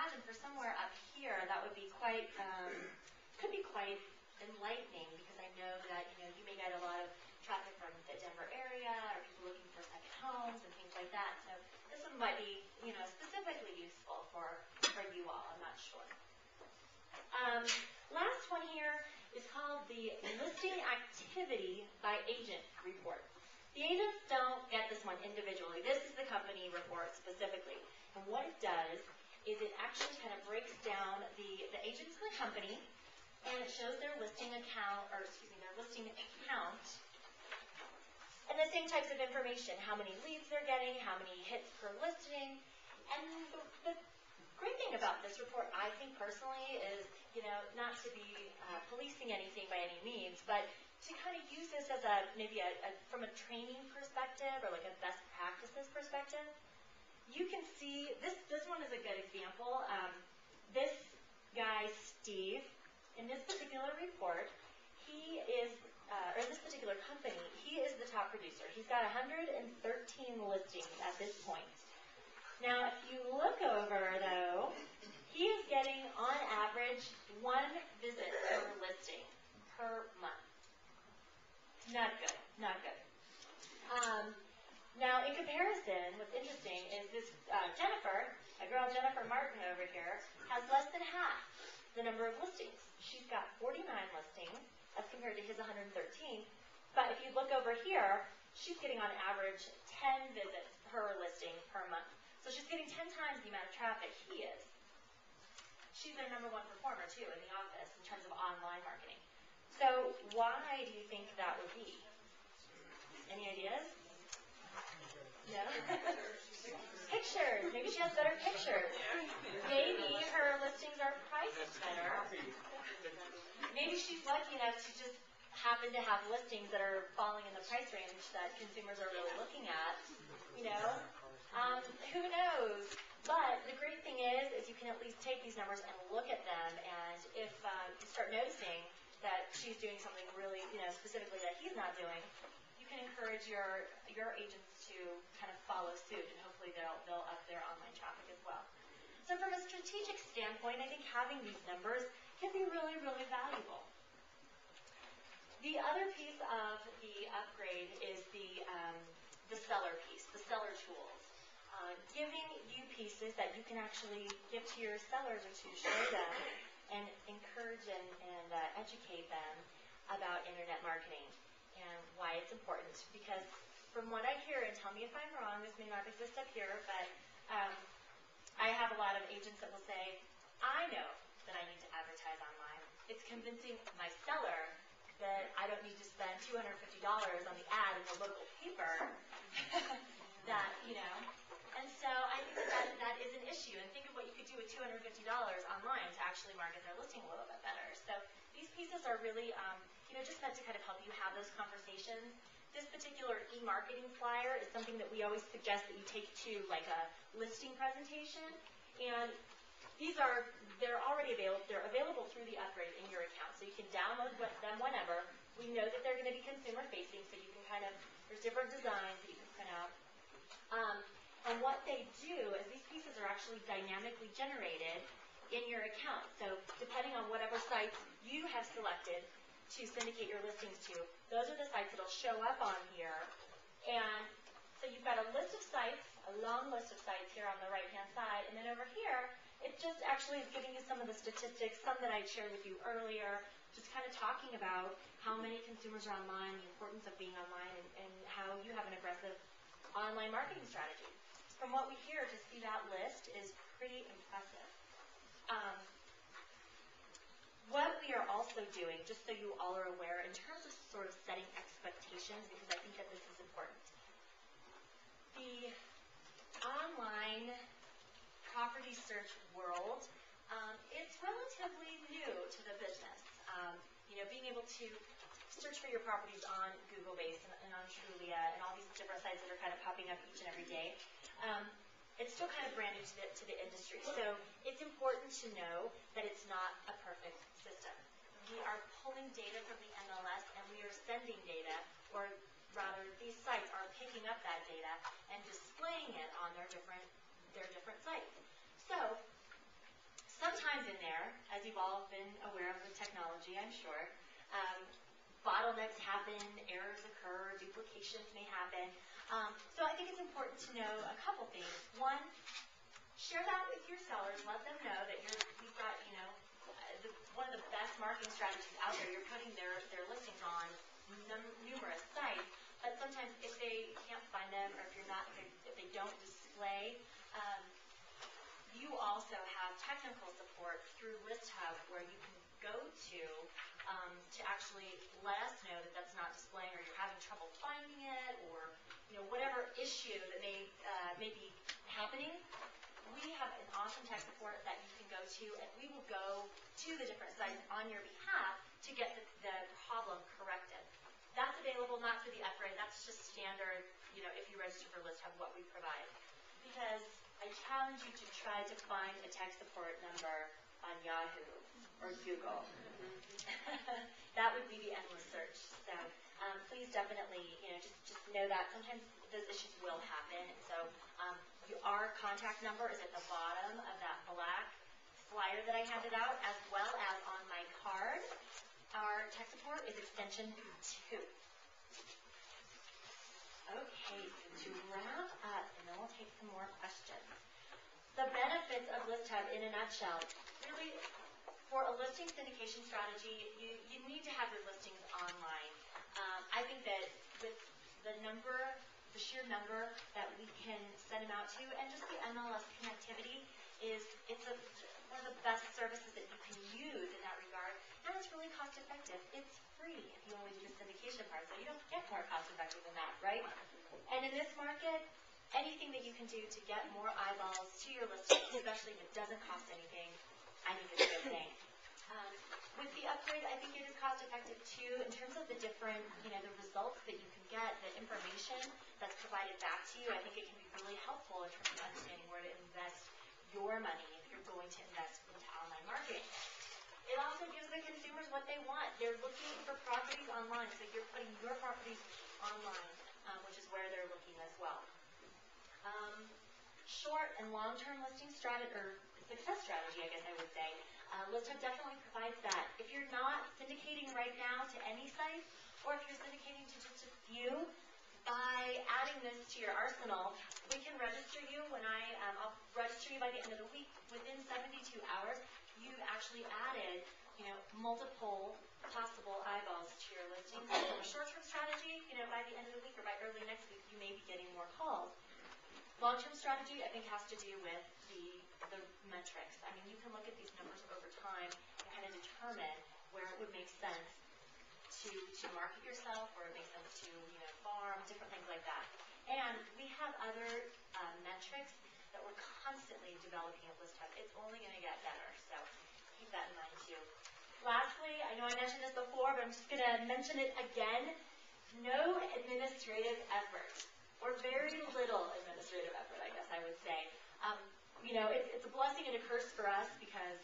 imagine for somewhere up here, that would be quite, could be quite enlightening, because I know that, you may get a lot of traffic from the Denver area, or people looking for second homes and things like that. So this one might be, specifically useful for you all. I'm not sure. Last one here is called the Listing Activity by Agent Report. The agents don't get this one individually. This is the company report specifically. And what it does is it actually kind of breaks down the agents in the company, and it shows their listing account, or excuse me, their listing account, and the same types of information: how many leads they're getting, how many hits per listing. And the great thing about this report, I think personally, is not to be policing anything by any means, but to kind of use this as maybe from a training perspective, or like a best practices perspective. You can see this one is a good example. This guy Steve, in this particular report, he is, or in this particular company, he is the top producer. He's got 113 listings at this point. Now, if you look over, though, he is getting, on average, 1 visit per listing per month. Not good, not good. Now, in comparison, what's interesting is this Jennifer, my girl Jennifer Martin over here, has less than half the number of listings. She's got 49 listings as compared to his 113. But if you look over here, she's getting on average 10 visits per listing per month. So she's getting 10 times the amount of traffic he is. She's their #1 performer, too, in the office in terms of online marketing. So why do you think that would be? Any ideas? No? Pictures. Maybe she has better pictures. Maybe her listings are priced better. Maybe she's lucky enough to just happen to have listings that are falling in the price range that consumers are really looking at. Who knows? But the great thing is you can at least take these numbers and look at them, and if you start noticing that she's doing something really, specifically that he's not doing, you can encourage your agents to kind of follow suit, and hopefully they'll up their online traffic as well. So from a strategic standpoint, I think having these numbers can be really, really valuable. The other piece of the upgrade is the seller piece, the seller tools. Giving you pieces that you can actually give to your sellers or to show them and encourage and educate them about internet marketing and why it's important. Because from what I hear, and tell me if I'm wrong, this may not exist up here, but I have a lot of agents that will say, I know that I need to advertise online. It's convincing my seller that I don't need to spend $250 on the ad in the local paper. And so I think that is an issue. And think of what you could do with $250 online to actually market their listing a little bit better. So these pieces are really, just meant to kind of help you have those conversations. This particular e-marketing flyer is something that we always suggest that you take to like a listing presentation. And they're already available. They're available through the upgrade in your account. So you can download them whenever. We know that they're going to be consumer facing, so you can there's different designs that you can print out. And what they do is these pieces are actually dynamically generated in your account. So depending on whatever sites you have selected to syndicate your listings to, those are the sites that will show up on here. And so you've got a list of sites, a long list of sites here on the right-hand side, and then over here, it just actually is giving you some of the statistics, some that I shared with you earlier, just kind of talking about how many consumers are online, the importance of being online, and how you have an aggressive online marketing strategy. From what we hear, to see that list is pretty impressive. What we are also doing, just so you all are aware, in terms of sort of setting expectations, because I think that this is important, the online property search world, it's relatively new to the business. Being able to search for your properties on Google Base and on Trulia and all these different sites that are kind of popping up each and every day, it's still kind of brand new to the industry. So it's important to know that it's not a perfect system. We are pulling data from the MLS and we are sending data, or rather these sites are picking up that data and displaying it on their different sites. So sometimes in there, as you've all been aware of with technology, I'm sure, bottlenecks happen, errors occur, duplications may happen. So I think it's important to know a couple things. One, share that with your sellers. Let them know that you've got, one of the best marketing strategies out there. You're putting their listings on numerous sites, but sometimes if they can't find them, or if they don't display, you also have technical support through ListHub where you can go to actually let us know that that's not displaying, or you're having trouble finding it, or whatever issue that may be happening. We have an awesome tech support that you can go to, and we will go to the different sites on your behalf to get the problem corrected. That's available not through the upgrade. That's just standard, if you register for ListHub, what we provide. Because I challenge you to try to find a tech support number on Yahoo or Google. That would be the endless search. So please definitely, just know that sometimes those issues will happen. And so our contact number is at the bottom of that black flyer that I handed out, as well as on my card. Our tech support is extension 2. Okay, so to wrap up, and then we'll take some more questions. The benefits of ListHub in a nutshell. Really, for a listing syndication strategy, you need to have your listings online. I think that with the sheer number that we can send them out to, and just the MLS connectivity it's one of the best services that you can use in that regard, and it's really cost effective. It's free if you only do the syndication part, so you don't get more cost effective than that, right? And in this market, anything that you can do to get more eyeballs to your listing, especially if it doesn't cost anything, I think it's a good thing. With the upgrade, I think it is cost effective too in terms of the different, the results that you can get, the information that's provided back to you. I think it can be really helpful in terms of understanding where to invest your money if you're going to invest into online marketing. It also gives the consumers what they want. They're looking for properties online, so you're putting your properties online, which is where they're looking as well. Short and long-term listing strategy, or success strategy, I guess I would say. ListHub definitely provides that. If you're not syndicating right now to any site, or if you're syndicating to just a few, by adding this to your arsenal, we can register you I'll register you by the end of the week. Within 72 hours, you've actually added, multiple possible eyeballs to your listing. So from a short-term strategy, by the end of the week or by early next week, you may be getting more calls. Long-term strategy, I think, has to do with the metrics. I mean, you can look at these numbers over time and kind of determine where it would make sense to market yourself, or it makes sense to farm, different things like that. And we have other metrics that we're constantly developing at ListHub. It's only going to get better, so keep that in mind too. Lastly, I know I mentioned this before, but I'm just going to mention it again. No administrative effort, or very little administrative effort, I guess I would say. It's a blessing and a curse for us, because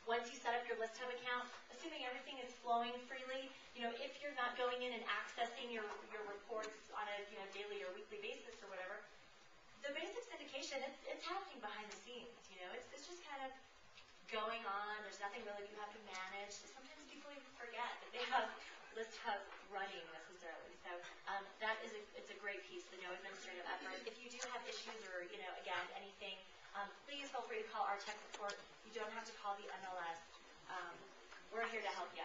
once you set up your ListHub account, assuming everything is flowing freely, if you're not going in and accessing your reports on a daily or weekly basis or whatever, the basic syndication, it's happening behind the scenes. It's just kind of going on. There's nothing really you have to manage. Sometimes people even forget that they have ListHub running necessarily. So it's a great piece, the no administrative effort. If you do have issues or again anything, please feel free to call our tech support. You don't have to call the MLS. We're here to help you.